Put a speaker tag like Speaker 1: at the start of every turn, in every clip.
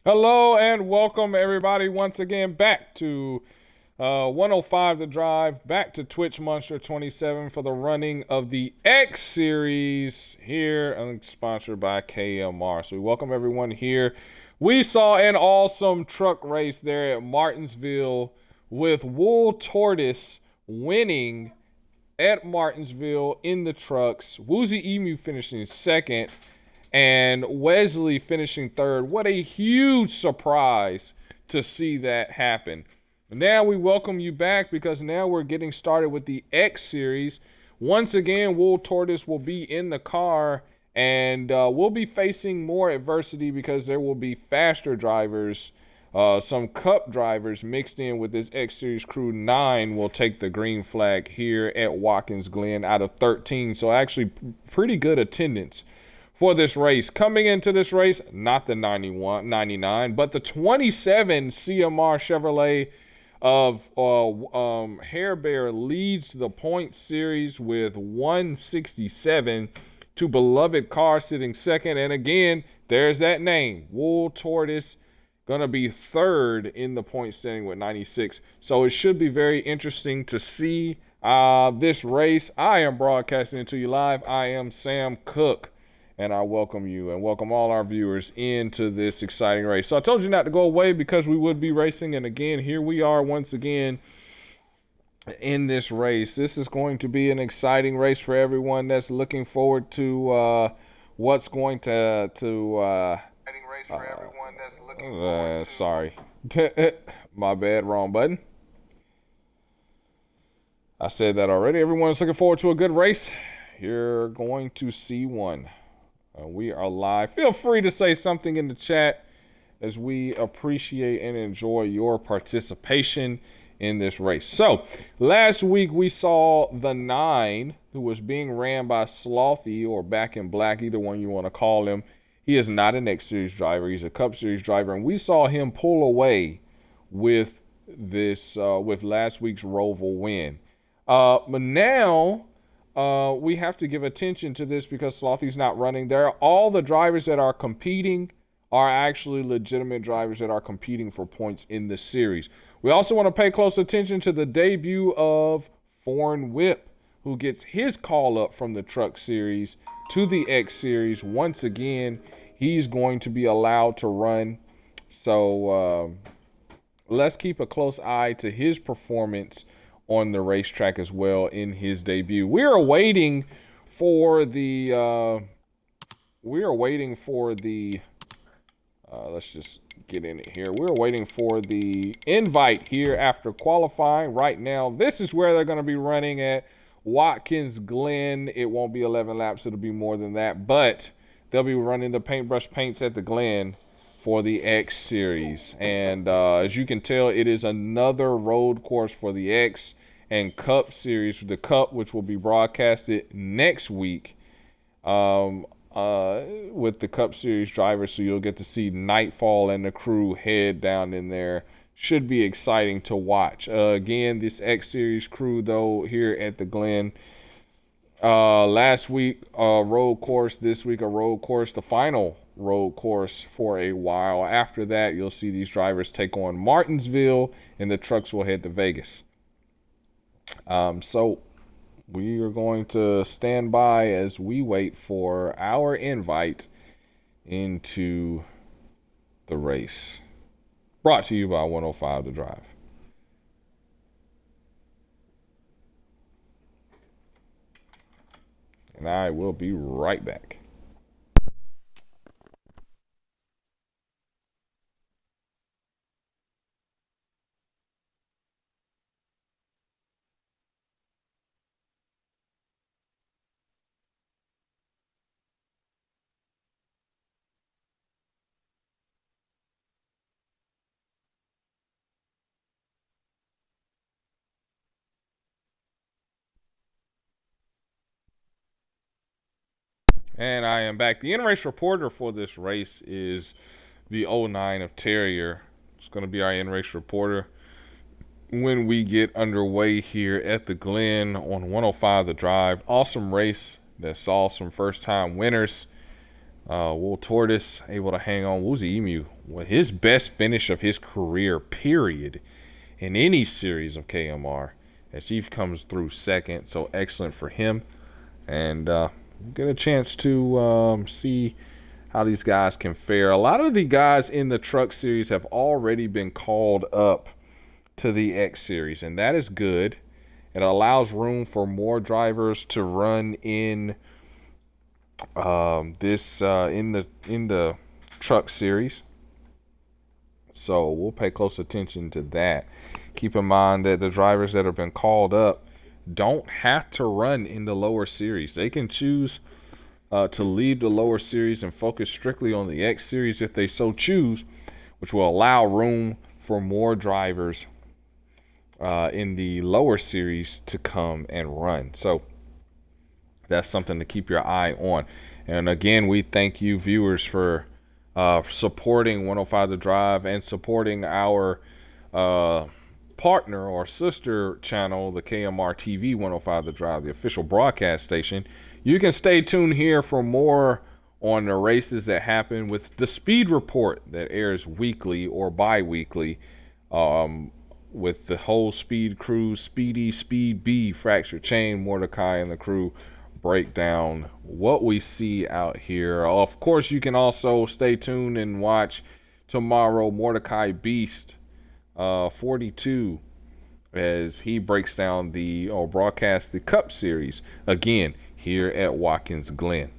Speaker 1: Hello and welcome everybody once again back to 105 The Drive, back to Twitch Monster 27 for the running of the X Series here, and sponsored by KMR. So we welcome everyone here. We saw an awesome truck race there at Martinsville with Wool Tortoise winning at Martinsville in the trucks. Woozy Emu finishing second and Wesley finishing third. What a huge surprise to see that happen. Now we welcome you back because now we're getting started with the X Series. Once again, Wool Tortoise will be in the car, and we'll be facing more adversity because there will be faster drivers. Some cup drivers mixed in with this X Series crew. 9 will take the green flag here at Watkins Glen out of 13. So actually pretty good attendance for this race. Coming into this race, not the 99, but the 27 CMR Chevrolet of Hair Bear leads the point series with 167 to Beloved Car sitting second. And again, there's that name, Wool Tortoise, gonna be third in the point standing with 96. So it should be very interesting to see this race. I am broadcasting it to you live. I am Sam Cook, and I welcome you and welcome all our viewers into this exciting race. So I told you not to go away because we would be racing, and again, here we are once again in this race. This is going to be an exciting race for everyone that's looking forward to what's going to race for everyone that's looking forward to. Sorry. My bad, wrong button. I said that already. Everyone's looking forward to a good race. You're going to see one. We are live. Feel free to say something in the chat as we appreciate and enjoy your participation in this race. So, last week we saw the 9, who was being ran by Slothy or Back in Black, either one you want to call him. He is not an X Series driver. He's a Cup Series driver, and we saw him pull away with this with last week's Roval win. But now we have to give attention to this because Slothy's not running. All the drivers that are competing are actually legitimate drivers that are competing for points in the series. We also want to pay close attention to the debut of Foreign Whip, who gets his call up from the Truck Series to the X Series. Once again, he's going to be allowed to run. So let's keep a close eye to his performance on the racetrack as well in his debut. We're waiting for the let's just get in it here. We're waiting for the invite here after qualifying. Right now, this is where they're going to be running at Watkins Glen. It won't be 11 laps. It'll be more than that, but they'll be running the paintbrush paints at the Glen for the X Series. And as you can tell, it is another road course for the X and Cup Series. The Cup, which will be broadcasted next week with the Cup Series drivers. So you'll get to see Nightfall and the crew head down in there. Should be exciting to watch. Again, this X Series crew, though, here at the Glen. Last week, a road course. This week, a road course. The final road course for a while. After that, you'll see these drivers take on Martinsville, and the trucks will head to Vegas. So we are going to stand by as we wait for our invite into the race. Brought to you by 105 The Drive. And I will be right back. And I am back. The in-race reporter for this race is the 09 of Terrier. It's going to be our in-race reporter when we get underway here at the Glen on 105 The Drive. Awesome race that saw some first-time winners. Will Tortoise able to hang on. Woozy Emu, with his best finish of his career, period, in any series of KMR, as he comes through second. So excellent for him. And get a chance to see how these guys can fare. A lot of the guys in the truck series have already been called up to the X series, and that is good. It allows room for more drivers to run in in the truck series. So we'll pay close attention to that. Keep in mind that the drivers that have been called up don't have to run in the lower series. They can choose to leave the lower series and focus strictly on the X series if they so choose, which will allow room for more drivers in the lower series to come and run. So that's something to keep your eye on. And again, we thank you viewers for supporting 105 The Drive and supporting our partner or sister channel, the KMR TV 105 The Drive, the official broadcast station. You can stay tuned here for more on the races that happen with the Speed Report that airs weekly or bi-weekly, with the whole Speed crew, Speedy, Speed B, Fractured Chain, Mordecai, and the crew break down what we see out here. Of course, you can also stay tuned and watch tomorrow Mordecai Beast 42 as he breaks down or broadcasts the Cup Series again here at Watkins Glen.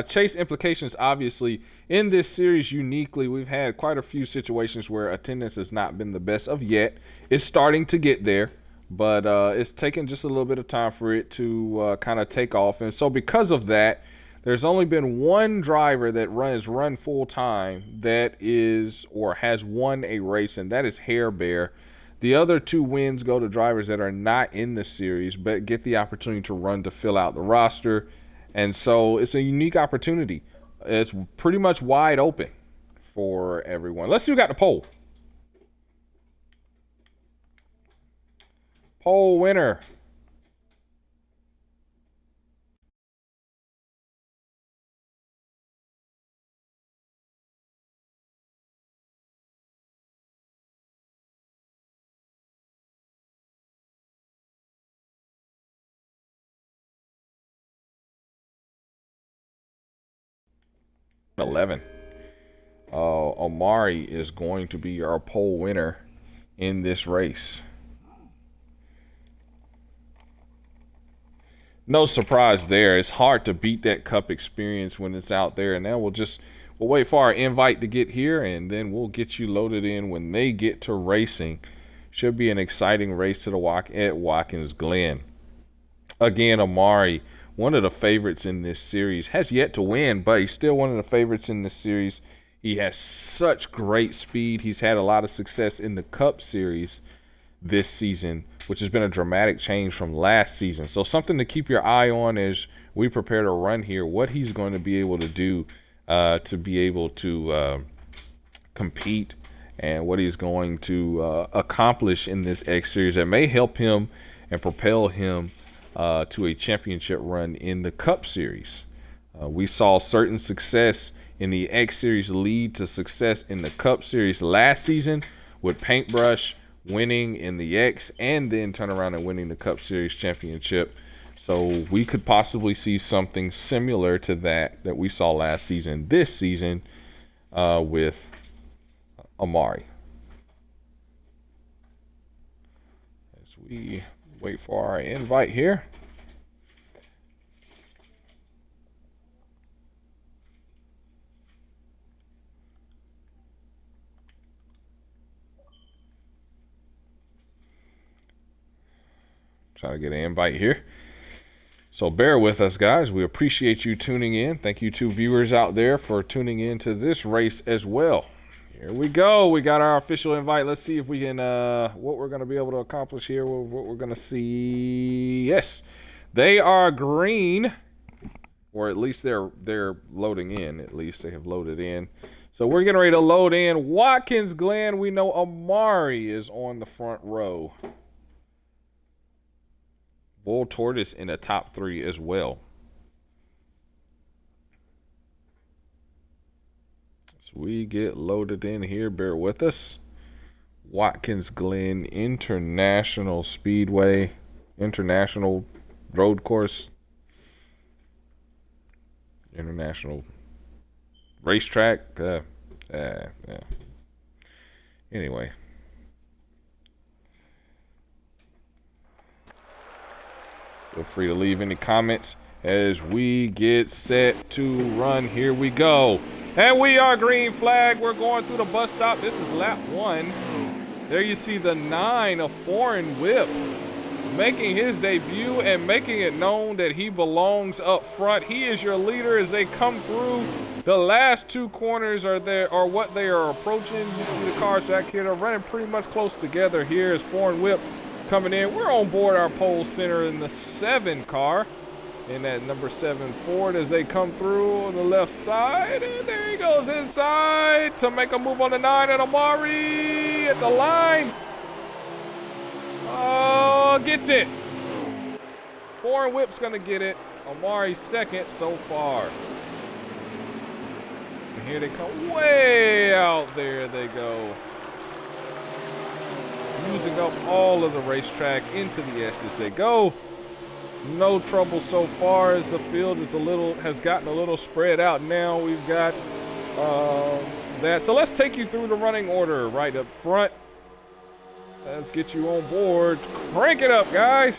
Speaker 1: Chase implications, obviously, in this series uniquely, we've had quite a few situations where attendance has not been the best of yet. It's starting to get there, but it's taken just a little bit of time for it to kind of take off. And so because of that, there's only been one driver that run full time that is or has won a race, and that is Hair Bear. The other two wins go to drivers that are not in the series but get the opportunity to run to fill out the roster. And so it's a unique opportunity. It's pretty much wide open for everyone. Let's see who got the poll. Poll winner. $11. Omari is going to be our pole winner in this race. No surprise there. It's hard to beat that Cup experience when it's out there. And now we'll wait for our invite to get here, and then we'll get you loaded in when they get to racing. Should be an exciting race at Watkins Glen. Again, Omari, one of the favorites in this series, has yet to win, but he's still one of the favorites in this series. He has such great speed. He's had a lot of success in the Cup Series this season, which has been a dramatic change from last season. So something to keep your eye on as we prepare to run here, what he's going to be able to do to be able to compete, and what he's going to accomplish in this X Series that may help him and propel him to a championship run in the Cup Series. We saw certain success in the X Series lead to success in the Cup Series last season, with Paintbrush winning in the X and then turn around and winning the Cup Series championship. So we could possibly see something similar to that we saw last season this season with Omari. As we wait for our invite here. Trying to get an invite here. So bear with us, guys. We appreciate you tuning in. Thank you to viewers out there for tuning in to this race as well. Here we go. We got our official invite. Let's see if we can, what we're going to be able to accomplish here, what we're going to see. Yes, they are green, or at least they're loading in. At least they have loaded in. So we're getting ready to load in Watkins Glen. We know Omari is on the front row. Bull Tortoise in the top 3 as well. So we get loaded in here. Bear with us. Watkins Glen International Speedway, International Road Course, International Racetrack. Yeah. Anyway. Feel free to leave any comments as we get set to run. Here we go. And we are green flag. We're going through the bus stop. This is lap 1. There you see the 9 of Foreign Whip making his debut and making it known that he belongs up front. He is your leader as they come through. The last 2 corners are what they are approaching. You see the cars back here. They're running pretty much close together here as Foreign Whip coming in. We're on board our pole center in the 7 car. In that number 7 Ford as they come through on the left side. And there he goes inside to make a move on the 9. And Amari at the line. Gets it. Foreign Whip's going to get it. Amari second so far. And here they come way out there they go. Using up all of the racetrack into the S as they go. No trouble so far as the field is has gotten a little spread out. Now we've got that. So let's take you through the running order right up front. Let's get you on board. Crank it up, guys.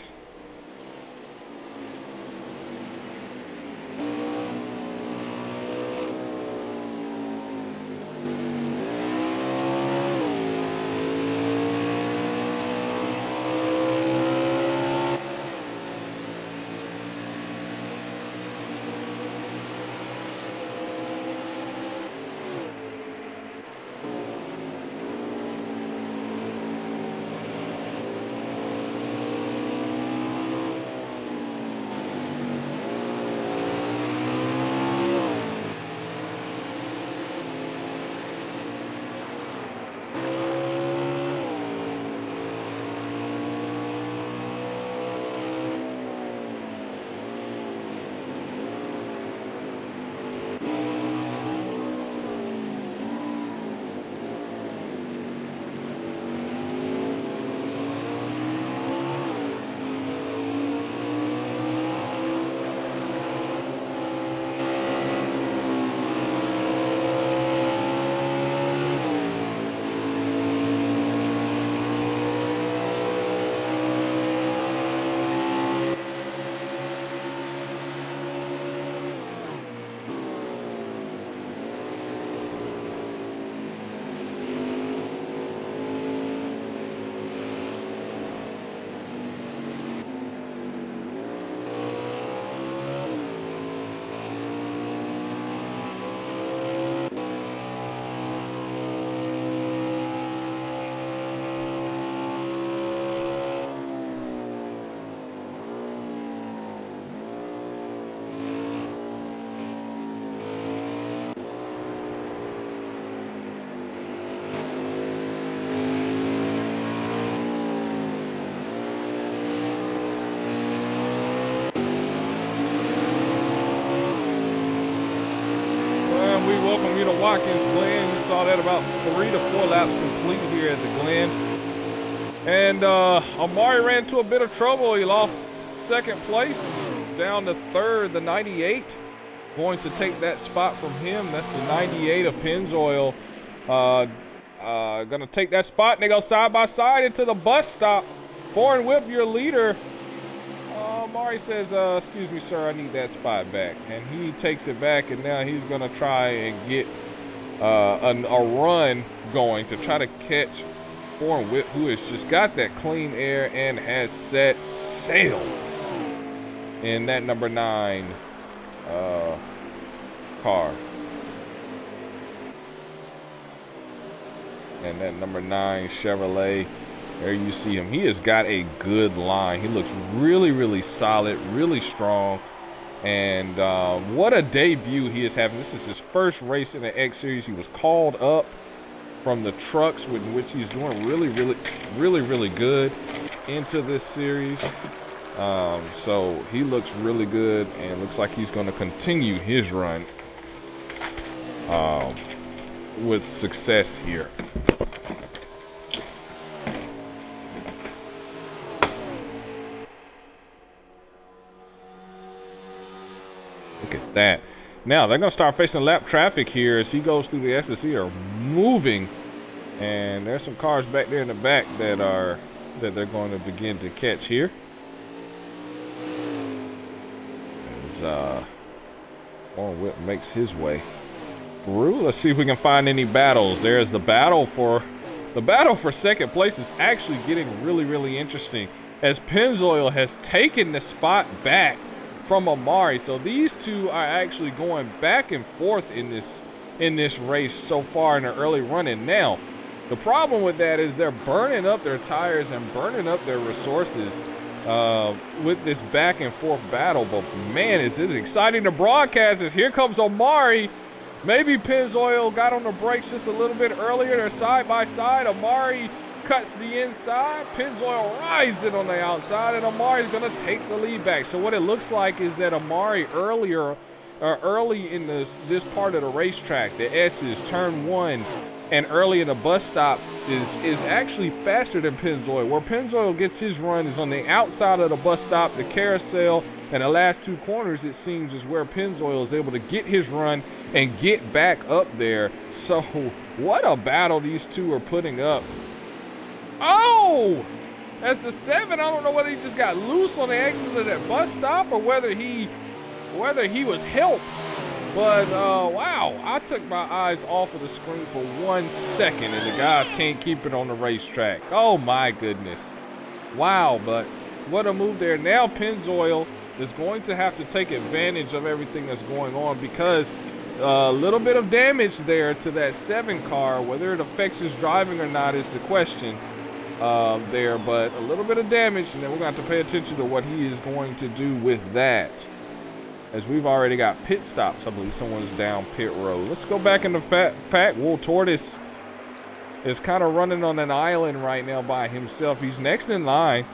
Speaker 1: Welcome you to Watkins Glen. You saw that about 3 to 4 laps complete here at the Glen. And Amari ran into a bit of trouble. He lost 2nd place, down to 3rd, the 98. Going to take that spot from him. That's the 98 of Pennzoil. Gonna take that spot, and they go side by side into the bus stop. Foreign Whip, your leader. Amari says, excuse me, sir, I need that spot back. And he takes it back, and now he's going to try and get a run going to try to catch Foreign Whip, who has just got that clean air and has set sail in that number 9 car. And that number 9 Chevrolet. There you see him. He has got a good line. He looks really, really solid, really strong. And what a debut he is having. This is his first race in the X Series. He was called up from the trucks, with which he's doing really, really good into this series. So he looks really good and looks like he's going to continue his run with success here. Look at that. Now they're going to start facing lap traffic here as he goes through the SSE are moving, and there's some cars back there in the back that they're going to begin to catch here. As Warren Whip makes his way through. Let's see if we can find any battles. There's the battle for second place is actually getting really interesting as Pennzoil has taken the spot back from Amari. So these two are actually going back and forth in this race so far in the early running. Now, the problem with that is they're burning up their tires and burning up their resources with this back and forth battle. But man, is it exciting to broadcast as here comes Amari. Maybe Pennzoil got on the brakes just a little bit earlier. They're side by side. Amari cuts the inside. Pennzoil rides it on the outside, and Amari's going to take the lead back. So what it looks like is that Amari early in this part of the racetrack, the S's, turn 1, and early in the bus stop is actually faster than Pennzoil. Where Pennzoil gets his run is on the outside of the bus stop, the carousel, and the last 2 corners, it seems, is where Pennzoil is able to get his run and get back up there. So what a battle these two are putting up. Oh, that's the 7. I don't know whether he just got loose on the exit of that bus stop or whether he was helped. But wow, I took my eyes off of the screen for 1 second, and the guys can't keep it on the racetrack. Oh my goodness. Wow, but what a move there. Now Pennzoil is going to have to take advantage of everything that's going on, because a little bit of damage there to that 7 car, whether it affects his driving or not is the question there, but a little bit of damage, and then we're going to have to pay attention to what he is going to do with that. As we've already got pit stops, I believe someone's down pit road. Let's go back in the pack. Wool Tortoise is kind of running on an island right now by himself. He's next in line.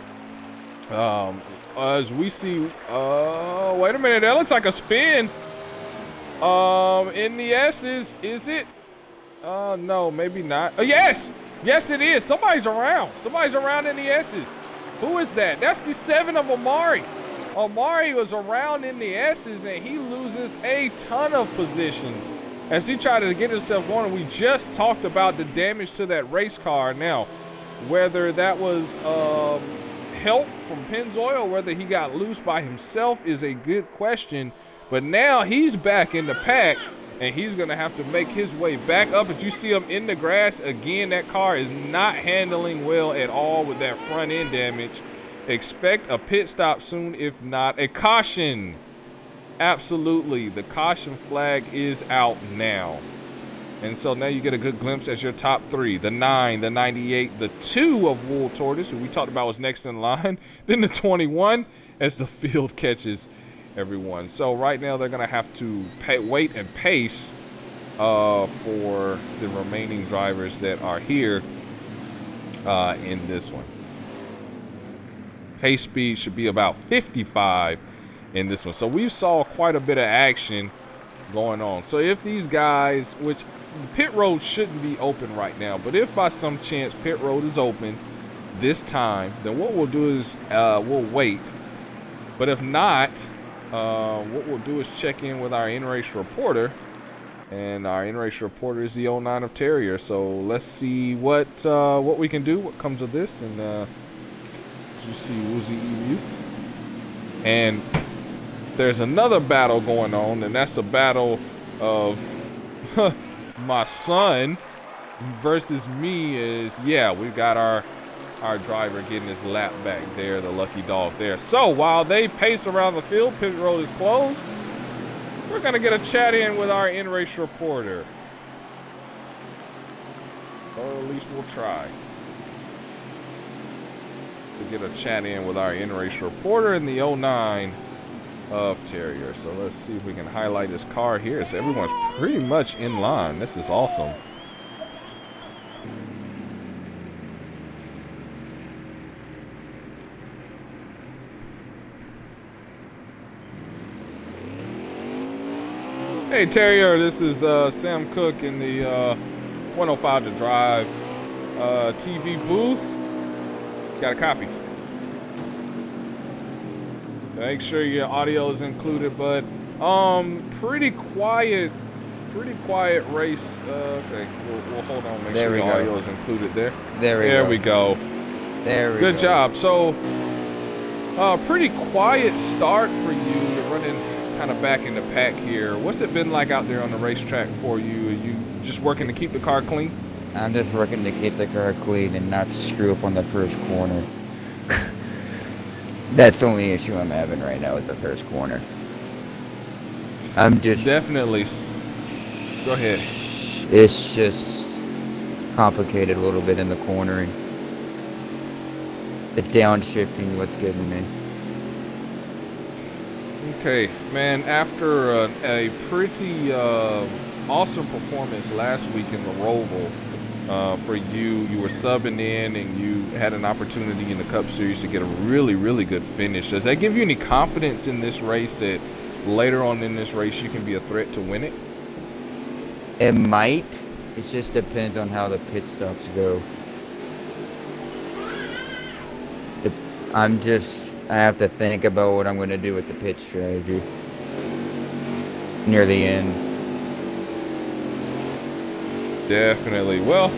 Speaker 1: As we see, wait a minute, that looks like a spin. In the S's, is it? No, maybe not. Yes, it is. Somebody's around. Somebody's around in the S's. Who is that? That's the 7 of Amari. Amari was around in the S's, and he loses a ton of positions as he tried to get himself going. We just talked about the damage to that race car. Now, whether that was help from Pennzoil, whether he got loose by himself is a good question. But now he's back in the pack, and he's going to have to make his way back up. As you see him in the grass, again, that car is not handling well at all with that front end damage. Expect a pit stop soon, if not a caution. Absolutely, the caution flag is out now. And so now you get a good glimpse as your top 3. The 9, the 98, the 2 of Wool Tortoise, who we talked about was next in line. Then the 21 as the field catches everyone. So right now they're going to have to wait and pace for the remaining drivers that are here in this one. Pace speed should be about 55 in this one. So we saw quite a bit of action going on. So if these guys, which the pit road shouldn't be open right now, but if by some chance pit road is open this time, then what we'll do is we'll wait. But if not, what we'll do is check in with our in-race reporter, and our in-race reporter is the 09 of Terrier. So let's see what we can do, what comes of this. And you see Woozy Emu, and there's another battle going on, and that's the battle of my son versus me. Is we've got our driver getting his lap back there, the lucky dog there. So while they pace around the field, pit road is closed, we're gonna get a chat in with our in-race reporter, or at least we'll try to get a chat in with our in-race reporter in the 09 of Terrier. So let's see if we can highlight his car here. So everyone's pretty much in line. This is awesome. Hey Terrier, this is Sam Cook in the 105 to Drive TV booth. Got a copy. Make sure your audio is included, but pretty quiet race. Okay, we'll hold on. Make sure your audio is included there.
Speaker 2: There we go. There we go.
Speaker 1: Good job. So, pretty quiet start for you. You're running kind of back in the pack here. What's it been like out there on the racetrack for you? Are you just working to keep the car clean?
Speaker 2: I'm just working to keep the car clean and not screw up on the first corner. That's the only issue I'm having right now is the first corner. I'm just...
Speaker 1: Definitely. Go ahead.
Speaker 2: It's just complicated a little bit in the cornering. The downshifting what's getting me.
Speaker 1: Okay, man, after a pretty awesome performance last week in the Roval, for you were subbing in and you had an opportunity in the Cup Series to get a really, really good finish. Does that give you any confidence in this race that later on in this race you can be a threat to win it?
Speaker 2: It might. It just depends on how the pit stops go. I have to think about what I'm going to do with the pit strategy near the end.
Speaker 1: Definitely. Well,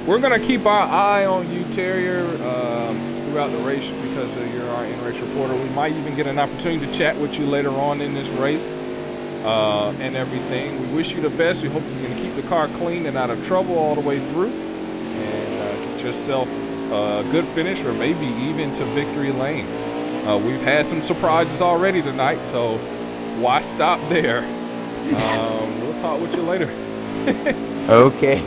Speaker 1: we're going to keep our eye on you, Terrier, throughout the race because you're our in-race reporter. We might even get an opportunity to chat with you later on in this race and everything. We wish you the best. We hope you can keep the car clean and out of trouble all the way through and get yourself a good finish or maybe even to victory lane. We've had some surprises already tonight, so why stop there? We'll talk with you later.
Speaker 2: Okay.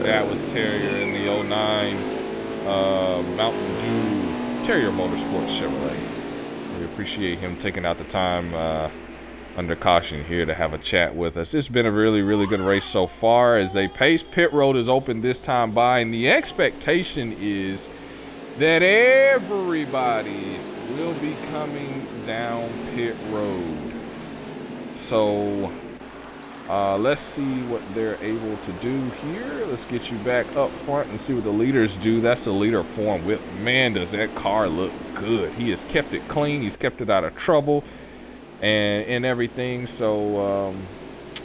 Speaker 1: That was Terrier in the 09 Mountain Dew Terrier Motorsports Chevrolet. We appreciate him taking out the time under caution here to have a chat with us. It's been a really, really good race so far as a pace. Pit road is open this time by, and the expectation is that everybody will be coming down pit road. So let's see what they're able to do here. Let's get you back up front and see what the leaders do. That's the leader form whip. Man, does that car look good. He has kept it clean. He's kept it out of trouble and everything. So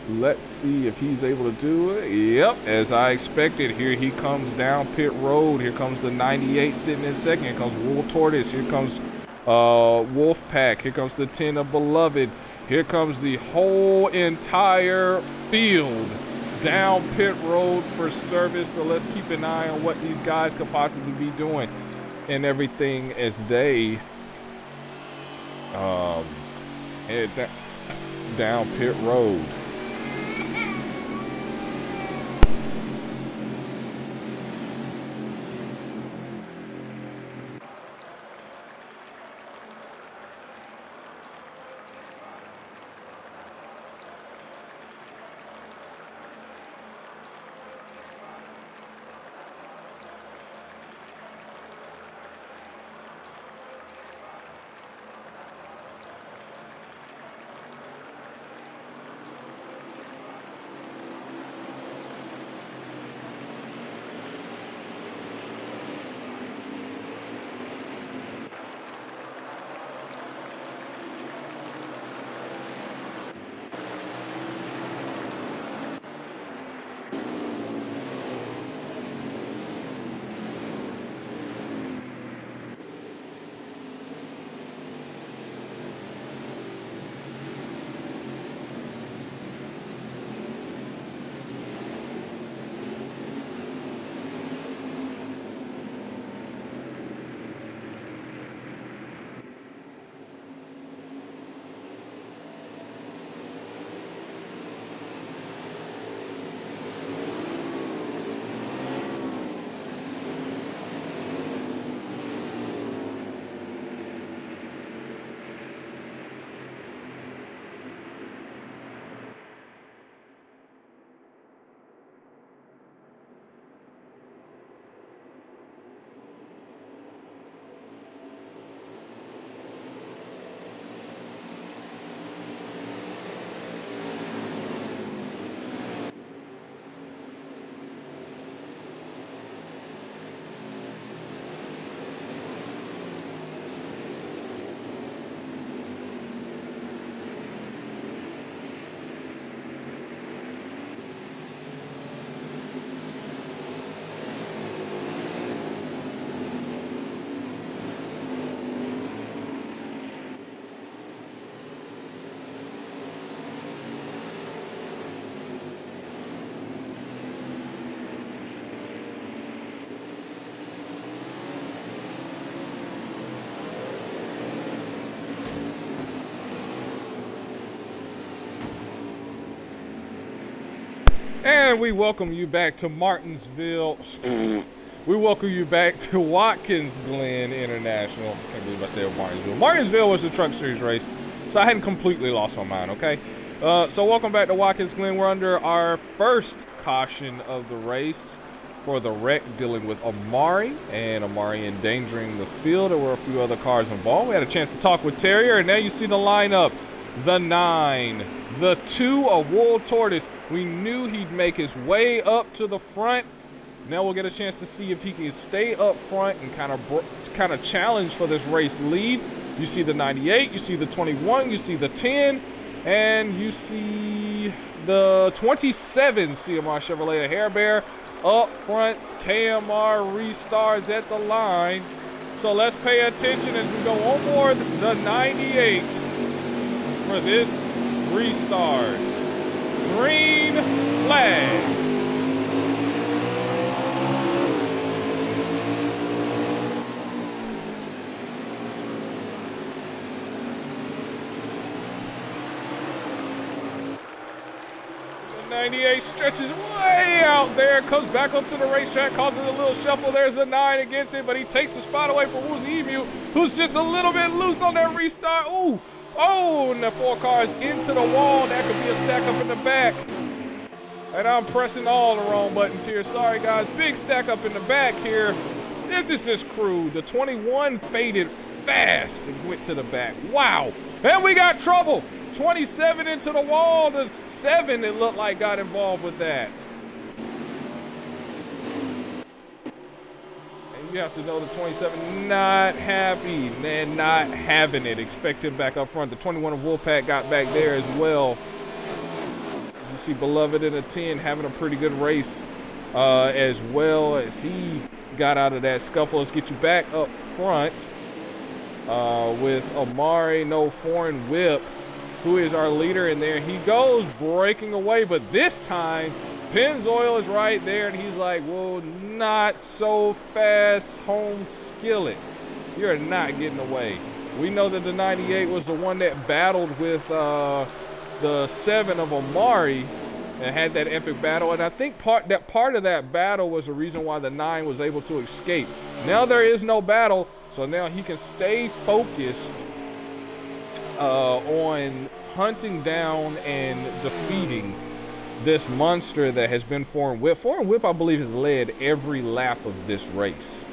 Speaker 1: let's see if he's able to do it. Yep, as I expected. Here he comes down pit road. Here comes the 98 sitting in second. Here comes Wool Tortoise. Here comes Wolf Pack. Here comes the 10 of Beloved. Here comes the whole entire field down pit road for service. So let's keep an eye on what these guys could possibly be doing and everything as they head down pit road. And we welcome you back to Martinsville. We welcome you back to Watkins Glen International. I can't believe I said Martinsville. Martinsville was the Truck Series race, so I hadn't completely lost my mind, okay? So welcome back to Watkins Glen. We're under our first caution of the race for the wreck dealing with Amari, and Amari endangering the field. There were a few other cars involved. We had a chance to talk with Terrier, and now you see the lineup. The 9, the 2 of Wool Tortoise. We knew he'd make his way up to the front. Now we'll get a chance to see if he can stay up front and kind of challenge for this race lead. You see the 98, you see the 21, you see the 10, and you see the 27 CMR Chevrolet Hair Bear. Up front, KMR restarts at the line. So let's pay attention as we go on board the 98 for this restart. Green flag. The 98 stretches way out there, comes back up to the racetrack, causes a little shuffle. There's the 9 against it, but he takes the spot away from Woozy Emu, who's just a little bit loose on that restart. Ooh. Oh, and the 4 cars into the wall. That could be a stack up in the back. And I'm pressing all the wrong buttons here. Sorry, guys. Big stack up in the back here. This is this crew. The 21 faded fast and went to the back. Wow. And we got trouble. 27 into the wall. The 7, it looked like, got involved with that. You have to know the 27 not happy, man, not having it. Expect him back up front. The 21 of Wolfpack got back there as well. You see Beloved in a 10 having a pretty good race as well as he got out of that scuffle. Let's get you back up front with Amari, no foreign whip, who is our leader in there. He goes breaking away, but this time Pennzoil is right there, and he's like, whoa, not so fast, home skillet. You're not getting away. We know that the 98 was the one that battled with the 7 of Amari and had that epic battle. And I think part of that battle was the reason why the 9 was able to escape. Now there is no battle, so now he can stay focused on hunting down and defeating this monster that has been Foreign Whip. Foreign Whip, I believe, has led every lap of this race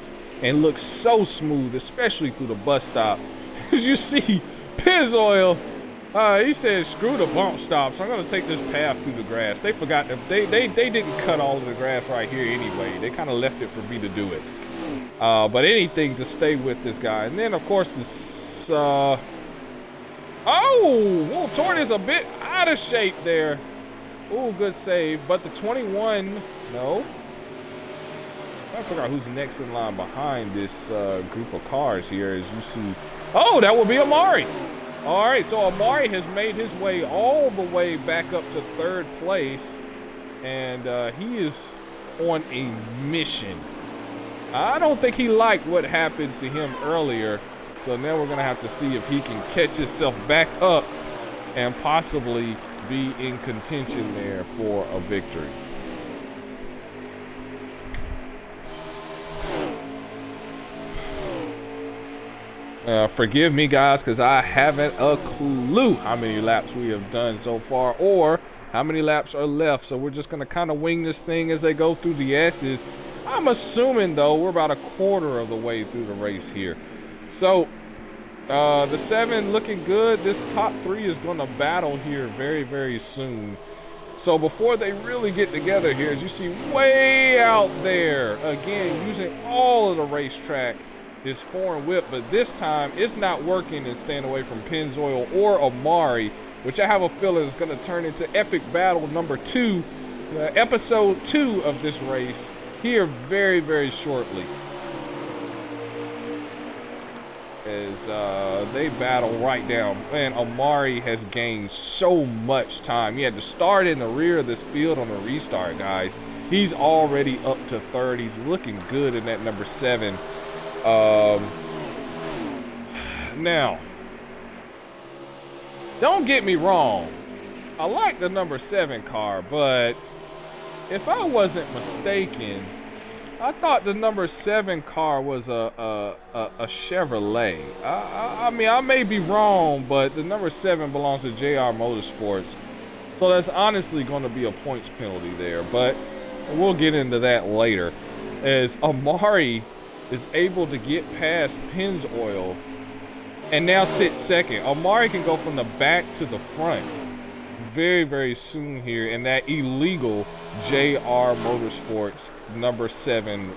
Speaker 1: and looks so smooth, especially through the bus stop. As you see, Pennzoil, he said, screw the bump stops. I'm going to take this path through the grass. They forgot that they didn't cut all of the grass right here anyway. They kind of left it for me to do it. But anything to stay with this guy. And then, of course, this... oh, Wool Tortoise a bit out of shape there. Ooh, good save. But the 21, no. I figure out who's next in line behind this group of cars here. As you see, oh, that will be Amari. All right, so Amari has made his way all the way back up to 3rd place, and he is on a mission. I don't think he liked what happened to him earlier, so now we're gonna have to see if he can catch himself back up and possibly be in contention there for a victory. Forgive me, guys, because I haven't a clue how many laps we have done so far or how many laps are left. So we're just going to kind of wing this thing as they go through the S's. I'm assuming, though, we're about a quarter of the way through the race here. So the 7 looking good. This top 3 is going to battle here very, very soon. So before they really get together here, as you see way out there, again, using all of the racetrack, is Foreign Whip, but this time it's not working and staying away from Pennzoil or Amari, which I have a feeling is going to turn into epic battle number 2, episode 2 of this race here very, very shortly. As they battle right down. Man, Amari has gained so much time. He had to start in the rear of this field on the restart, guys. He's already up to 3rd. He's looking good in that number 7. Now, don't get me wrong. I like the number 7 car, but if I wasn't mistaken, I thought the number 7 car was a Chevrolet. I mean, I may be wrong, but the number 7 belongs to JR Motorsports. So that's honestly going to be a points penalty there, but we'll get into that later. As Amari is able to get past Pennzoil and now sit second. Amari can go from the back to the front very, very soon here in that illegal JR Motorsports number 7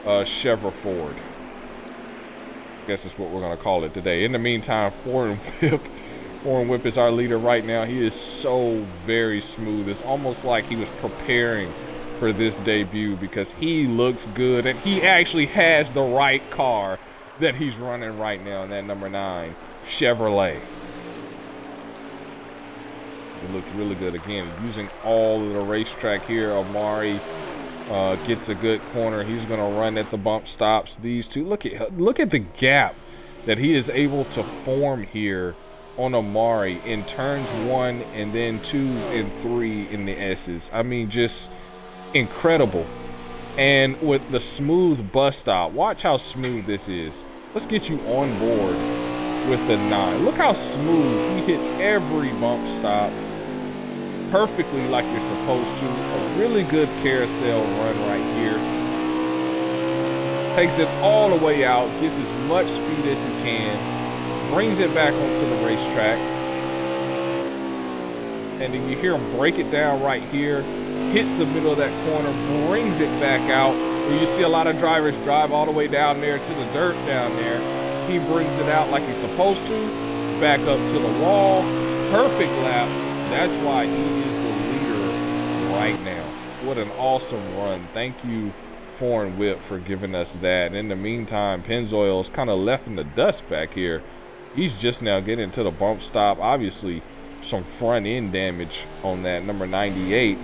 Speaker 1: Chevrolet Ford. I guess that's what we're going to call it today. In the meantime, Foreign Whip is our leader right now. He is so very smooth. It's almost like he was preparing for this debut because he looks good and he actually has the right car that he's running right now in that number 9 Chevrolet. It looks really good again. Using all of the racetrack here, Amari gets a good corner. He's going to run at the bump stops. These two, look at the gap that he is able to form here on Amari in turns 1 and then 2 and 3 in the S's. I mean, just incredible. And with the smooth bus stop, watch how smooth this is. Let's get you on board with the 9. Look how smooth he hits every bump stop perfectly like you're supposed to. A really good carousel run right here. Takes it all the way out, gets as much speed as he can, brings it back onto the racetrack, and then you hear him break it down right here, hits the middle of that corner, brings it back out, where you see a lot of drivers drive all the way down there to the dirt down there. He brings it out like he's supposed to, back up to the wall, perfect lap. That's why he is the leader right now. What an awesome run. Thank you, Foreign Whip, for giving us that. In the meantime, Pennzoil is kind of left in the dust back here. He's just now getting to the bump stop. Obviously, some front end damage on that number 98.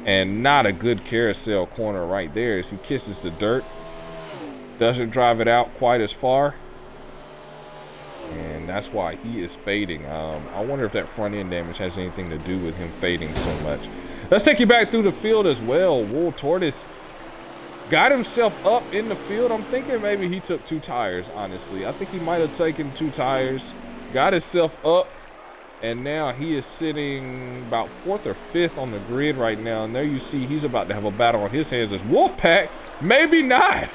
Speaker 1: And not a good carousel corner right there as he kisses the dirt. Doesn't drive it out quite as far. And that's why he is fading. I wonder if that front end damage has anything to do with him fading so much. Let's take you back through the field as well. Wool Tortoise got himself up in the field. I'm thinking maybe he took 2 tires, honestly. I think he might have taken 2 tires. Got himself up. And now he is sitting about 4th or 5th on the grid right now. And there you see he's about to have a battle on his hands as Wolfpack. Maybe not.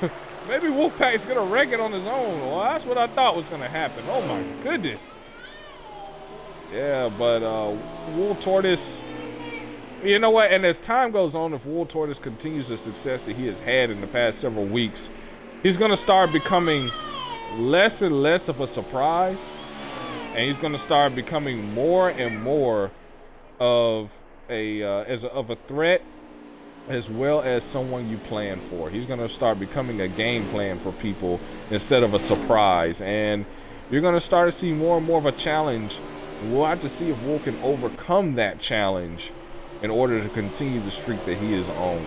Speaker 1: Maybe Wolfpack's going to wreck it on his own. Well, that's what I thought was going to happen. Oh, my goodness. Yeah, but Wool Tortoise, you know what? And as time goes on, if Wool Tortoise continues the success that he has had in the past several weeks, he's going to start becoming less and less of a surprise. And he's going to start becoming more and more of a threat, as well as someone you plan for. He's going to start becoming a game plan for people instead of a surprise. And you're going to start to see more and more of a challenge. We'll have to see if Wool can overcome that challenge in order to continue the streak that he is on.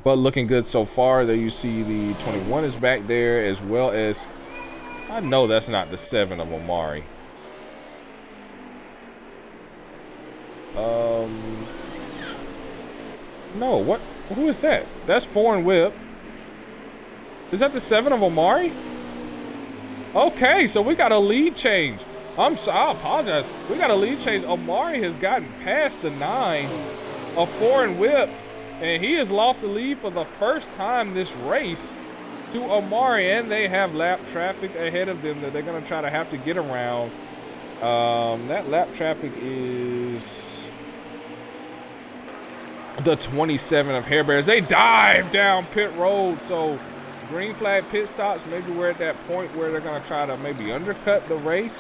Speaker 1: But looking good so far. There you see the 21 is back there, as well as, I know that's not the 7 of Amari. No, what? Who is that? That's Foreign Whip. Is that the 7 of Amari? Okay, so we got a lead change. I apologize. We got a lead change. Amari has gotten past the 9 of Foreign Whip, and he has lost the lead for the first time this race to Amari, and they have lap traffic ahead of them that they're going to try to have to get around. That lap traffic is the 27 of Hair Bears. They dive down pit road, so green flag pit stops. Maybe we're at that point where they're going to try to maybe undercut the race.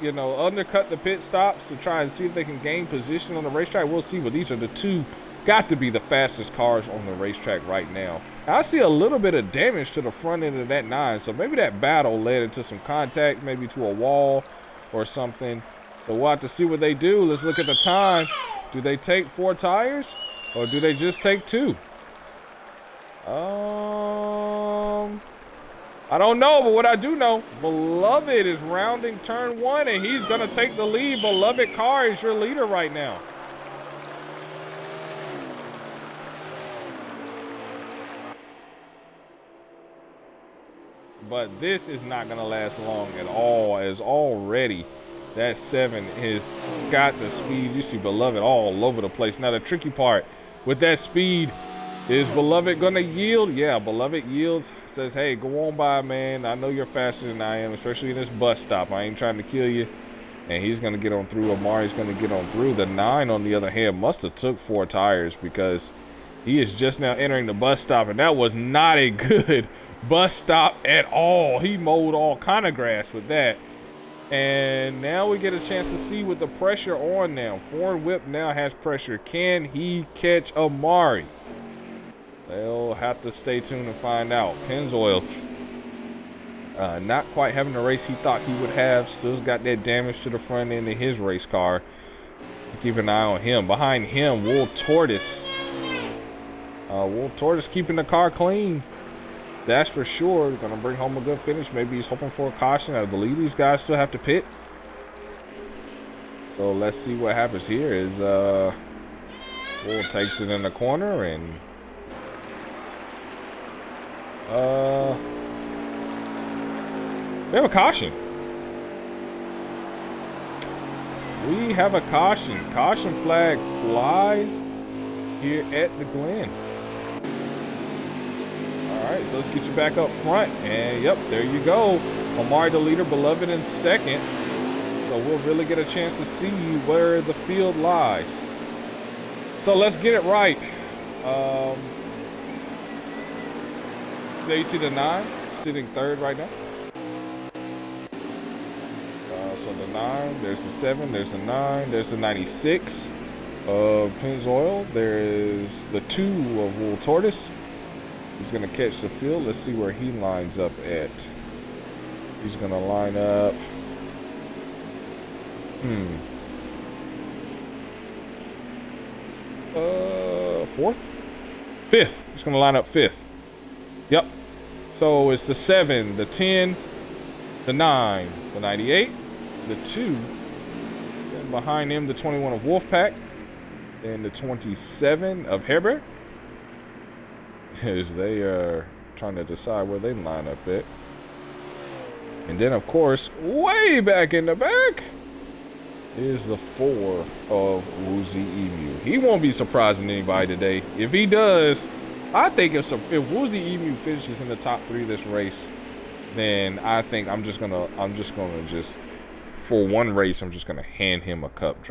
Speaker 1: You know, undercut the pit stops to try and see if they can gain position on the racetrack. We'll see, but these are the two, got to be the fastest cars on the racetrack right now. I see a little bit of damage to the front end of that 9, so maybe that battle led into some contact, maybe to a wall or something. So we'll have to see what they do. Let's look at the time. Do they take 4 tires or do they just take 2? I don't know, but what I do know, Beloved is rounding turn 1, and he's going to take the lead. Beloved car is your leader right now. But this is not going to last long at all, as already that 7 has got the speed. You see Beloved all over the place. Now, the tricky part with that speed, is Beloved going to yield? Yeah, Beloved yields, says, hey, go on by, man. I know you're faster than I am, especially in this bus stop. I ain't trying to kill you. And he's going to get on through. Amari's going to get on through. The 9, on the other hand, must have took 4 tires because he is just now entering the bus stop, and that was not a good bus stop at all. He mowed all kind of grass with that. And now we get a chance to see with the pressure on now. Foreign Whip now has pressure. Can he catch Amari? They'll have to stay tuned and find out. Pennzoil not quite having the race he thought he would have. Still's got that damage to the front end of his race car. Keep an eye on him. Behind him, Wool Tortoise. Wool Tortoise keeping the car clean. That's for sure. Gonna bring home a good finish. Maybe he's hoping for a caution. I believe these guys still have to pit. So let's see what happens here. Is Wool takes it in the corner and we have a caution. We have a caution. Caution flag flies here at the Glen. All right, so let's get you back up front. And yep, there you go. Amari the leader, Beloved in second. So we'll really get a chance to see where the field lies. So let's get it right. There you see the 9 sitting third right now. So the 9, there's the 7, there's the 9, there's the 96 of Pennzoil. There is the 2 of Wool Tortoise. He's going to catch the field. Let's see where he lines up at. He's going to line up. Fourth? Fifth. He's going to line up 5th. Yep. So it's the 7, the 10, the 9, the 98, the 2. Then behind him, the 21 of Wolfpack. Then the 27 of Hairbear. As they are trying to decide where they line up at. And then, of course, way back in the back is the 4 of Woozy Emu. He won't be surprising anybody today. If he does, I think if Woozy Emu finishes in the top 3 of this race, then I think I'm just gonna for one race I'm just gonna hand him a cup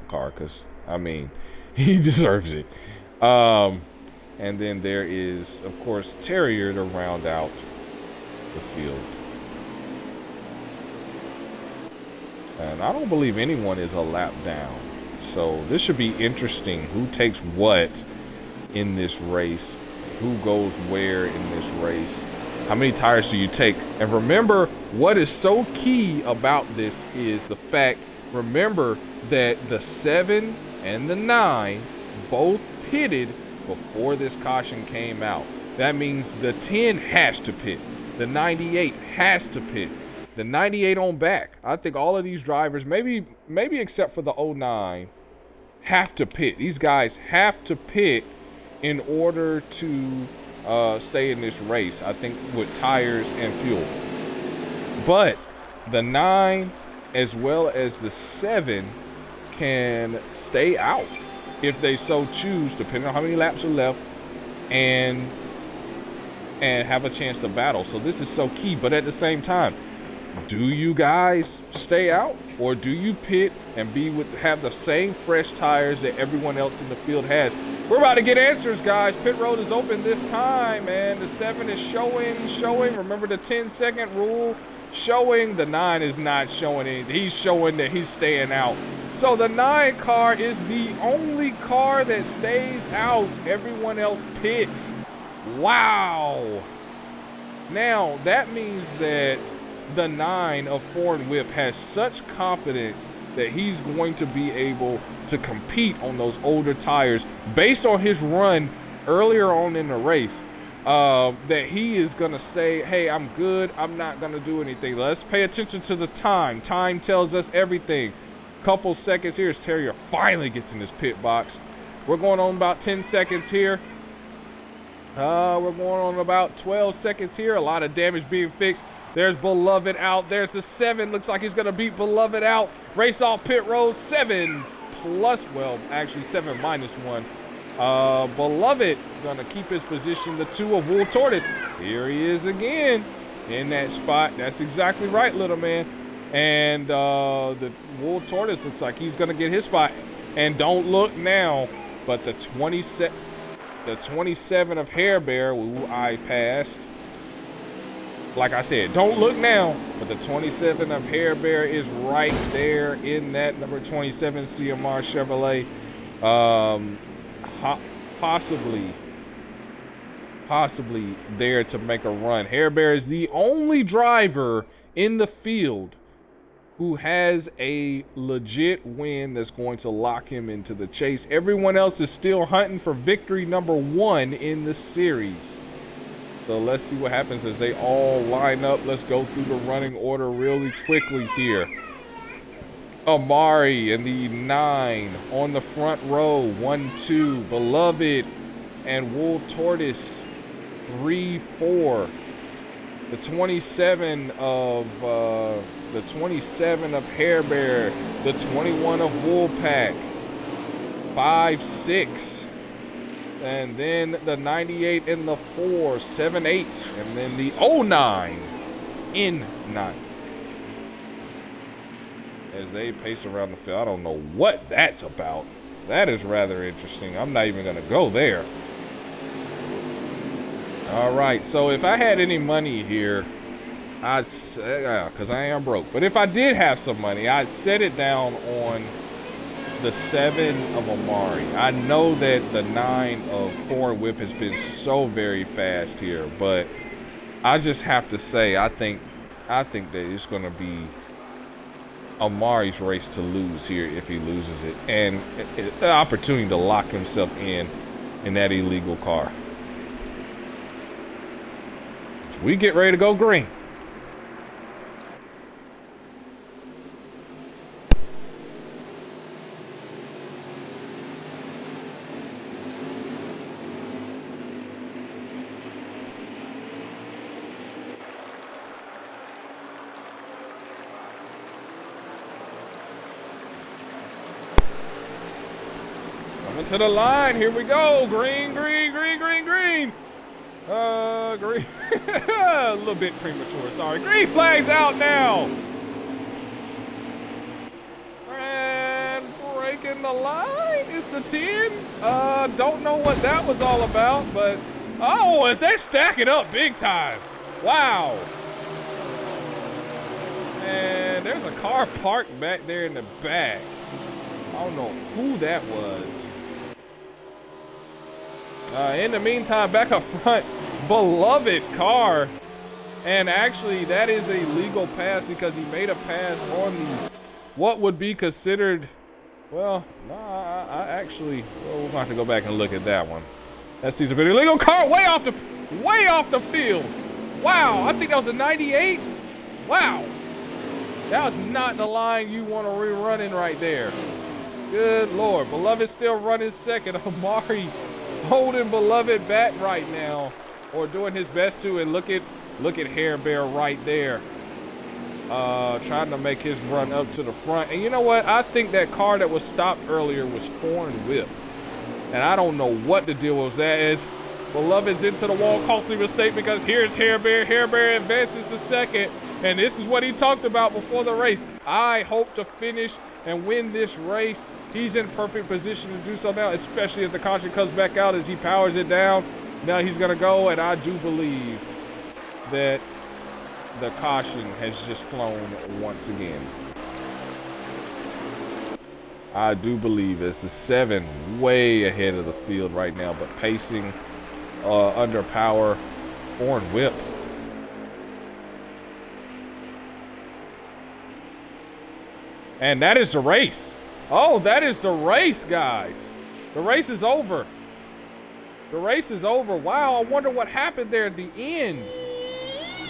Speaker 1: car because I mean he deserves it. And then there is, of course, Terrier to round out the field. And I don't believe anyone is a lap down. So this should be interesting. Who takes what in this race? Who goes where in this race? How many tires do you take? And remember, what is so key about this is the fact, remember that the 7 and the 9 both pitted before this caution came out. That means the 10 has to pit. The 98 has to pit. The 98 on back. I think all of these drivers, maybe except for the 09, have to pit. These guys have to pit in order to stay in this race, I think, with tires and fuel. But the 9 as well as the 7 can stay out if they so choose, depending on how many laps are left, and have a chance to battle. So this is so key. But at the same time, do you guys stay out, or do you pit and have the same fresh tires that everyone else in the field has? We're about to get answers, guys. Pit road is open this time, and the 7 is showing. Remember the 10-second rule? Showing. The 9 is not showing anything. He's showing that he's staying out. So the 9 car is the only car that stays out. Everyone else pits. Wow. Now, that means that the 9 of Foreign Whip has such confidence that he's going to be able to compete on those older tires based on his run earlier on in the race. that he is going to say, hey, I'm good. I'm not going to do anything. Let's pay attention to the time. Time tells us everything. Couple seconds here as Terrier finally gets in his pit box. We're going on about 10 seconds here. We're going on about 12 seconds here. A lot of damage being fixed. There's Beloved out. There's the 7. Looks like he's going to beat Beloved out. Race off pit road. 7 plus, well, actually 7 minus 1. Beloved going to keep his position. The 2 of Wool Tortoise. Here he is again in that spot. That's exactly right, little man. And the Wool Tortoise looks like he's going to get his spot. And don't look now, but the 27 of Hair Bear, who I passed. Like I said, don't look now, but the 27 of Hair Bear is right there in that number 27 CMR Chevrolet. Possibly there to make a run. Hair Bear is the only driver in the field who has a legit win that's going to lock him into the chase. Everyone else is still hunting for victory number 1 in the series. So let's see what happens as they all line up. Let's go through the running order really quickly here. Amari in the 9 on the front row, 1-2. Beloved and Wool Tortoise, 3-4. The 27 of Hair Bear, the 21 of Woolpack, 5-6. And then the 98 in the 4, 7-8. And then the 09 in 9. As they pace around the field. I don't know what that's about. That is rather interesting. I'm not even going to go there. All right. So if I had any money here, I'd say, because I am broke. But if I did have some money, I'd set it down on the 7 of Amari. I know that the 9 of Foreign Whip has been so very fast here, but I just have to say, I think that it's going to be Amari's race to lose here if he loses it, and the opportunity to lock himself in that illegal car. So we get ready to go green. To the line, here we go. Green, green, green, green, green. Green. A little bit premature, sorry. Green flag's out now. And breaking the line is the 10. Don't know what that was all about, but oh, they're stacking up big time. Wow. And there's a car parked back there in the back. I don't know who that was. In the meantime, back up front, Beloved car. And actually, that is a legal pass because he made a pass on what would be considered, well, nah, I actually, well, we'll have to go back and look at that one. That seems a bit illegal. Car way off the field. Wow, I think that was a 98. Wow. That was not the line you want to rerun in right there. Good Lord. Beloved still running second. Amari holding Beloved back right now, or doing his best to, and look at Hair Bear right there, trying to make his run up to the front. And you know what? I think that car that was stopped earlier was Foreign Whip, and I don't know what the deal was. That is, Beloved's into the wall, costly mistake, because here's Hair Bear. Hair Bear advances to second, and this is what he talked about before the race. I hope to finish and win this race. He's in perfect position to do so now, especially if the caution comes back out as he powers it down. Now he's going to go, and I do believe that the caution has just flown once again. I do believe it's the 7 way ahead of the field right now, but pacing under power, Foreign Whip. And that is the race. Oh, that is the race, guys. The race is over. The race is over. Wow, I wonder what happened there at the end.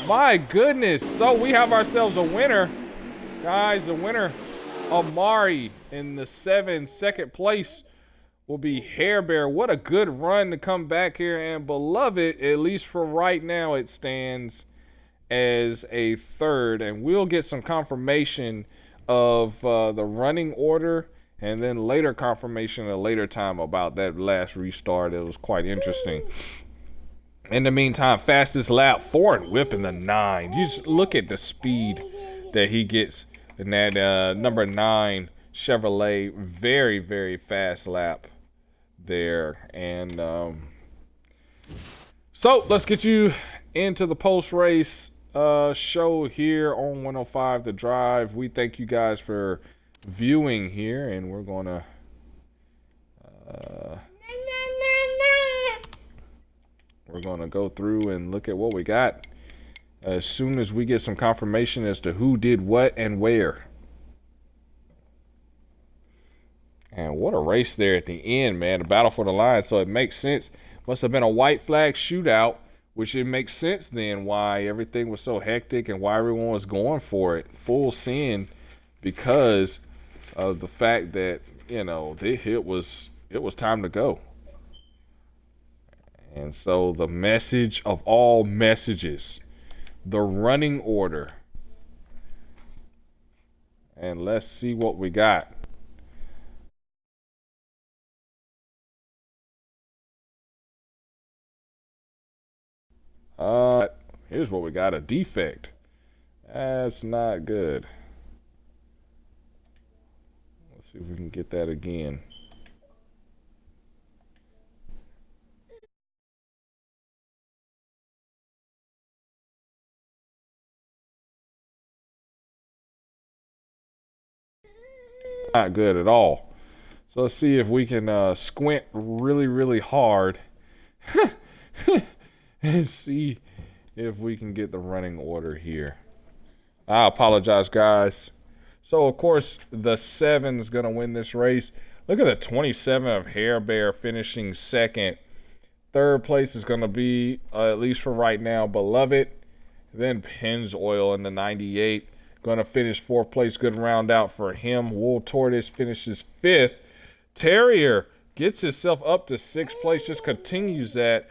Speaker 1: My goodness. So we have ourselves a winner. Guys, the winner, Amari, in the second place will be Hair Bear. What a good run to come back here. And Beloved, at least for right now, it stands as a third. And we'll get some confirmation of the running order, and then later confirmation at a later time about that last restart. It was quite interesting. In the meantime, fastest lap, Ford whipping the 9. You just look at the speed that he gets in that number 9 Chevrolet. Very, very fast lap there. And so let's get you into the post-race show here on 105 The Drive. We thank you guys for viewing here, and we're gonna go through and look at what we got as soon as we get some confirmation as to who did what and where. And what a race there at the end, man. The battle for the line. So it makes sense. Must have been a white flag shootout, which it makes sense then why everything was so hectic and why everyone was going for it full send, because of the fact that, you know, it was time to go. And so the message of all messages, the running order. And let's see what we got. Here's what we got, a defect. That's not good. Let's see if we can get that again. Not good at all. So let's see if we can squint really, really hard and see if we can get the running order here. I apologize, guys. So, of course, the 7 is going to win this race. Look at the 27 of Hair Bear finishing second. Third place is going to be, at least for right now, Beloved. Then Pennzoil in the 98. Going to finish fourth place. Good round out for him. Wool Tortoise finishes fifth. Terrier gets himself up to sixth place. Just continues that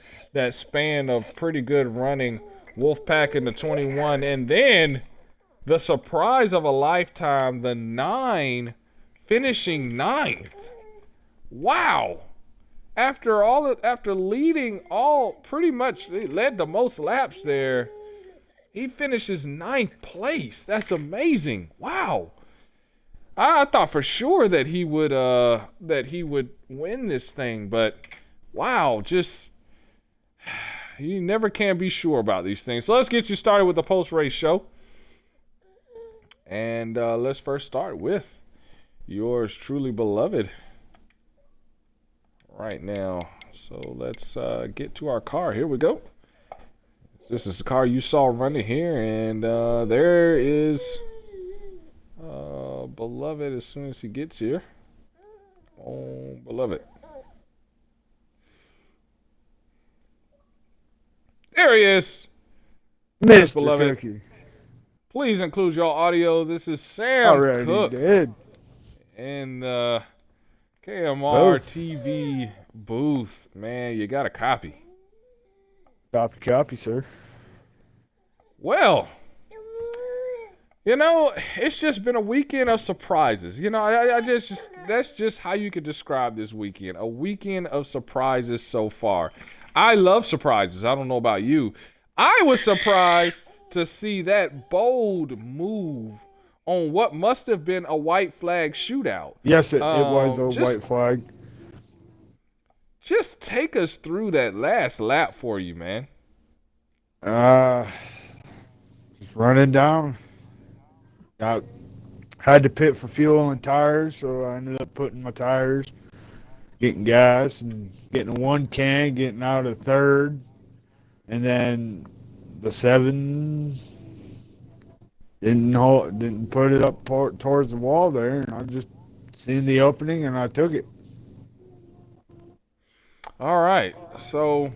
Speaker 1: span of pretty good running. Wolfpack in the 21. And then the surprise of a lifetime, the 9 finishing 9th. Wow. After leading all, pretty much he led the most laps there, he finishes 9th place. That's amazing. Wow. I thought for sure that he would win this thing, but wow, just you never can be sure about these things. So let's get you started with the post-race show. And let's first start with yours truly, Beloved, right now. So let's get to our car. Here we go. This is the car you saw running here, and there is Beloved as soon as he gets here. Oh, Beloved. There he is.
Speaker 3: Mr.
Speaker 1: Beloved.
Speaker 3: Cookie.
Speaker 1: Please include your audio. This is Sam
Speaker 3: Already
Speaker 1: Cook
Speaker 3: did.
Speaker 1: in the KMR TV booth. Man, you got a copy.
Speaker 3: Copy, sir.
Speaker 1: Well, you know, it's just been a weekend of surprises. You know, I just that's just how you could describe this weekend. A weekend of surprises so far. I love surprises. I don't know about you. I was surprised to see that bold move on what must have been a white flag shootout.
Speaker 3: Yes, it was a
Speaker 1: just-
Speaker 3: white flag.
Speaker 1: Just take us through that last lap for you, man.
Speaker 3: Just running down. I had to pit for fuel and tires, so I ended up putting my tires, getting gas, and getting one can, getting out of third, and then the 7 didn't put it up towards the wall there, and I just seen the opening and I took it.
Speaker 1: All right. So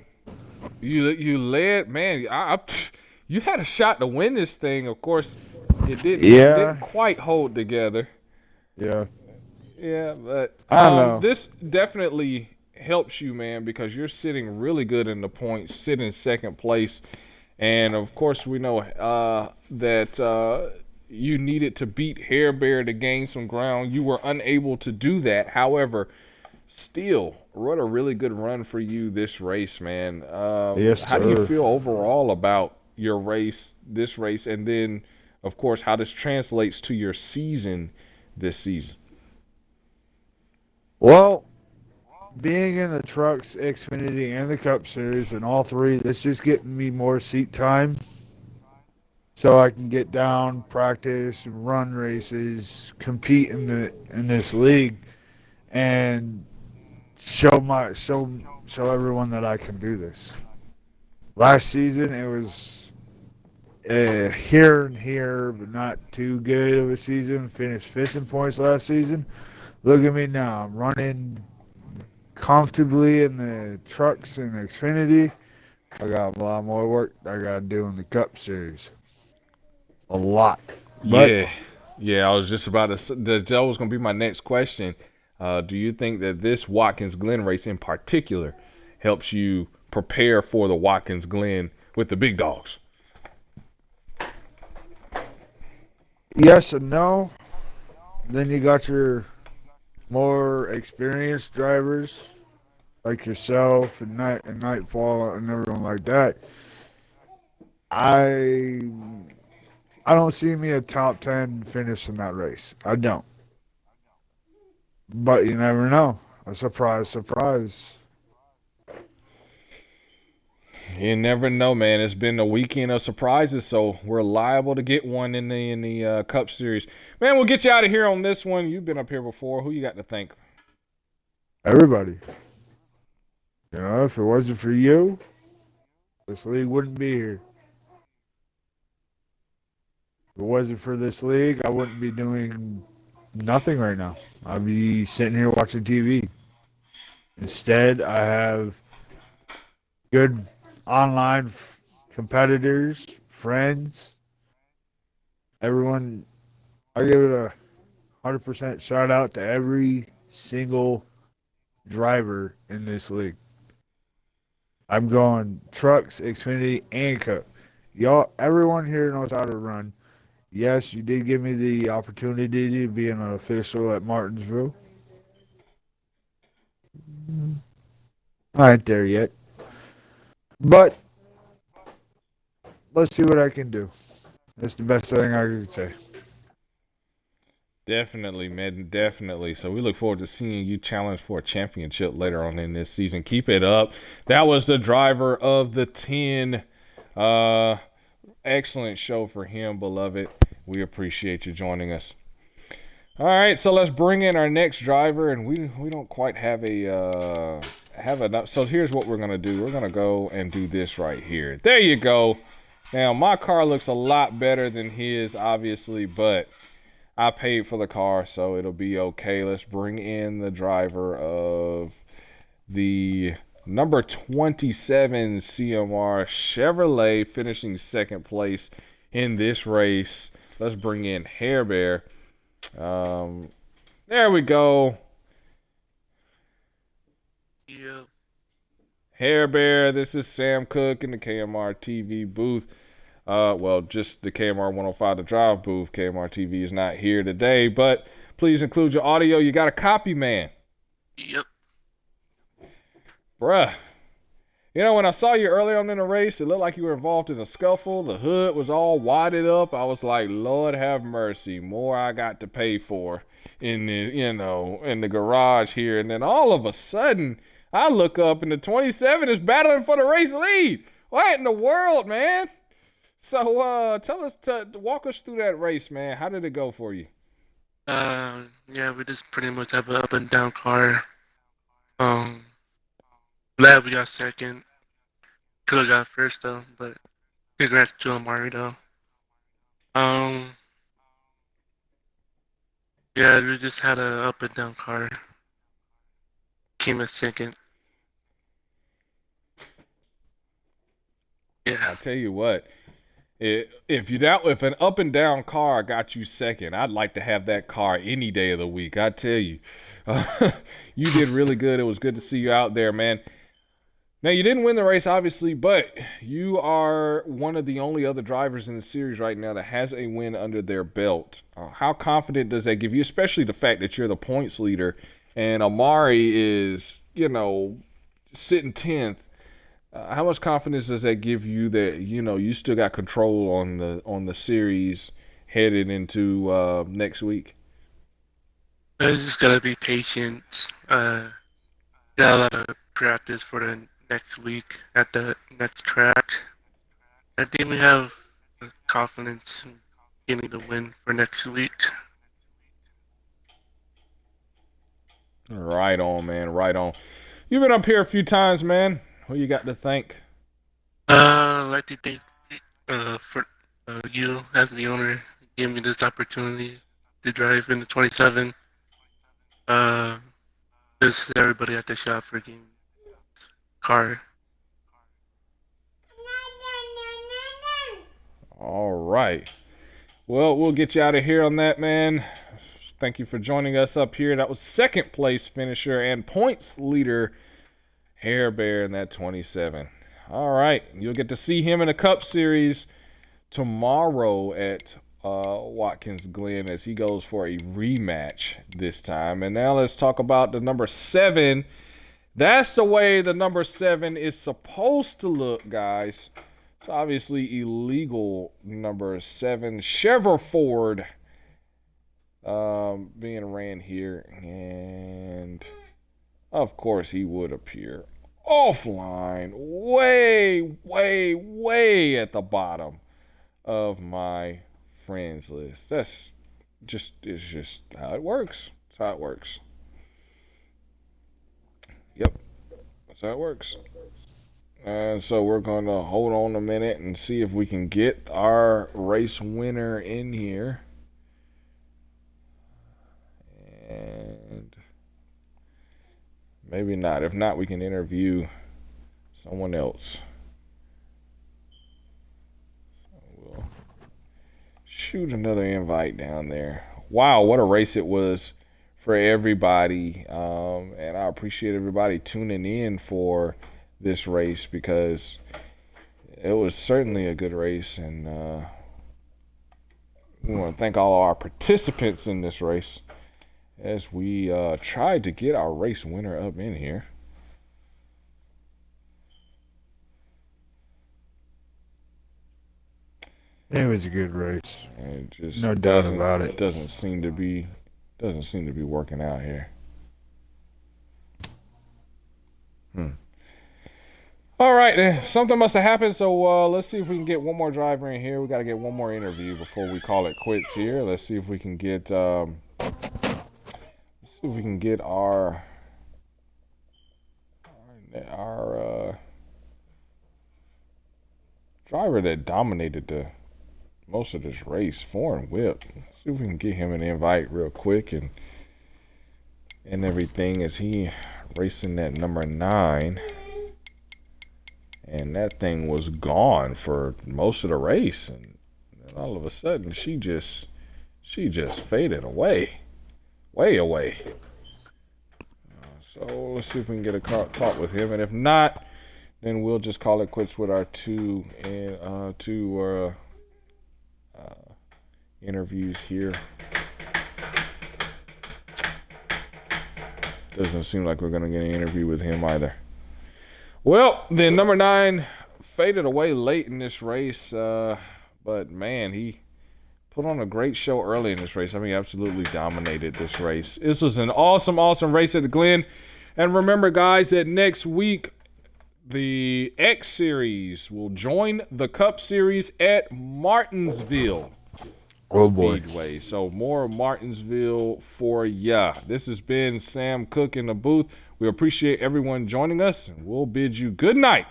Speaker 1: you led, man. You had a shot to win this thing. Of course, it didn't
Speaker 3: Yeah,
Speaker 1: quite hold together.
Speaker 3: yeah.
Speaker 1: Yeah, but
Speaker 3: I don't know.
Speaker 1: this definitely helps you, man, because you're sitting really good in the points, sitting second place, and of course we know that you needed to beat Hair Bear to gain some ground. You were unable to do that. However, still, what a really good run for you this race, man.
Speaker 3: Yes,
Speaker 1: How do you
Speaker 3: sir.
Speaker 1: feel overall about your race, this race, and then, of course, how this translates to your season this season?
Speaker 3: Well, being in the trucks, Xfinity, and the Cup Series, and all three, that's just getting me more seat time, so I can get down, practice, run races, compete in this league, and show everyone that I can do this. Last season, it was here and here, but not too good of a season. Finished fifth in points last season. Look at me now. I'm running comfortably in the trucks and Xfinity. I got a lot more work I got to do in the Cup Series. A lot. But
Speaker 1: Yeah, yeah. I was just about to. That was going to be my next question. Do you think that this Watkins Glen race in particular helps you prepare for the Watkins Glen with the big dogs?
Speaker 3: yes and no. Then you got your more experienced drivers like yourself and Nightfall and everyone like that. I I don't see me a top 10 finish in that race. I don't. But you never know. A surprise, surprise.
Speaker 1: You never know, man. It's been a weekend of surprises, so we're liable to get one in the Cup Series. Man, we'll get you out of here on this one. You've been up here before. Who you got to thank?
Speaker 3: Everybody. You know, if it wasn't for you, this league wouldn't be here. If it wasn't for this league, I wouldn't be doing nothing right now. I'd be sitting here watching TV. Instead, I have good online competitors, friends, everyone. I give it a 100% shout out to every single driver in this league. I'm going trucks, Xfinity, and Cup. Y'all, everyone here knows how to run. Yes, you did give me the opportunity to be an official at Martinsville. I ain't there yet. But let's see what I can do. That's the best thing I could say.
Speaker 1: Definitely, man. Definitely. So we look forward to seeing you challenge for a championship later on in this season. Keep it up. That was the driver of the 10. Uh, Excellent show for him, beloved. We appreciate you joining us. All right, so let's bring in our next driver, and we don't quite have enough. So here's what we're gonna do. We're gonna go and do this right here. There you go. Now my car looks a lot better than his, obviously, but I paid for the car, so it'll be okay. Let's bring in the driver of the number 27 CMR Chevrolet, finishing second place in this race. Let's bring in Hair Bear. There we go.
Speaker 4: Yeah.
Speaker 1: Hair Bear, this is Sam Cook in the KMR TV booth. Well, just the KMR 105 The Drive booth. KMR TV is not here today, but please include your audio. You got a copy, man.
Speaker 4: Yep.
Speaker 1: Bruh. You know, when I saw you early on in the race, it looked like you were involved in a scuffle. The hood was all wadded up. I was like, Lord have mercy. More I got to pay for in the garage here. And then all of a sudden, I look up and the 27 is battling for the race lead. What in the world, man? So walk us through that race, man. How did it go for you?
Speaker 4: Yeah, we just pretty much have an up and down car. Um, Glad we got second. Could have got first though, but congrats to Amari though. Um, yeah, we just had a up and down car. Came in second. Yeah.
Speaker 1: I'll tell you what. If an up and down car got you second, I'd like to have that car any day of the week. I tell you, you did really good. It was good to see you out there, man. Now you didn't win the race, obviously, but you are one of the only other drivers in the series right now that has a win under their belt. How confident does that give you, especially the fact that you're the points leader and Amari is, sitting 10th? How much confidence does that give you that you still got control on the series headed into next week?
Speaker 4: I just gotta be patient. Got a lot of practice for the next week at the next track. I think we have confidence in getting the win for next week.
Speaker 1: Right on, man. Right on. You've been up here a few times, man. Who you got to thank?
Speaker 4: I'd like to thank for you as the owner giving me this opportunity to drive in the 27. Just everybody at the shop for giving me the car.
Speaker 1: All right. Well, we'll get you out of here on that, man. Thank you for joining us up here. That was second place finisher and points leader, Hair Bear in that 27. All right. You'll get to see him in the Cup Series tomorrow at Watkins Glen as he goes for a rematch this time. And now let's talk about the number 7. That's the way the number 7 is supposed to look, guys. It's obviously illegal number 7, Chevrolet Ford, being ran here. And, of course, he would appear offline, way, way, way at the bottom of my friends list. It's just how it works. That's how it works. Yep, that's how it works. And so we're going to hold on a minute and see if we can get our race winner in here. And maybe not. If not, we can interview someone else. We'll shoot another invite down there. Wow, what a race it was for everybody. And I appreciate everybody tuning in for this race because it was certainly a good race. And we want to thank all our participants in this race as we tried to get our race winner up in here.
Speaker 3: It was a good race.
Speaker 1: And just
Speaker 3: No doubt about it.
Speaker 1: It doesn't seem to be working out here. All right, something must have happened. So let's see if we can get one more driver in here. We got to get one more interview before we call it quits here. Let's see if we can get our driver that dominated most of this race, Foreign Whip. Let's see if we can get him an invite real quick and everything as he racing that number 9. And that thing was gone for most of the race, and then all of a sudden she just faded away, way away. So let's see if we can get a talk with him, and if not, then we'll just call it quits with our two interviews here. Doesn't seem like we're gonna get an interview with him either. Well, then number 9 faded away late in this race, but man, he put on a great show early in this race. I mean, he absolutely dominated this race. This was an awesome, awesome race at the Glen. And remember, guys, that next week, the X Series will join the Cup Series at Martinsville.
Speaker 3: Oh boy.
Speaker 1: Speedway. So more Martinsville for ya. This has been Sam Cook in the booth. We appreciate everyone joining us, and we'll bid you good night.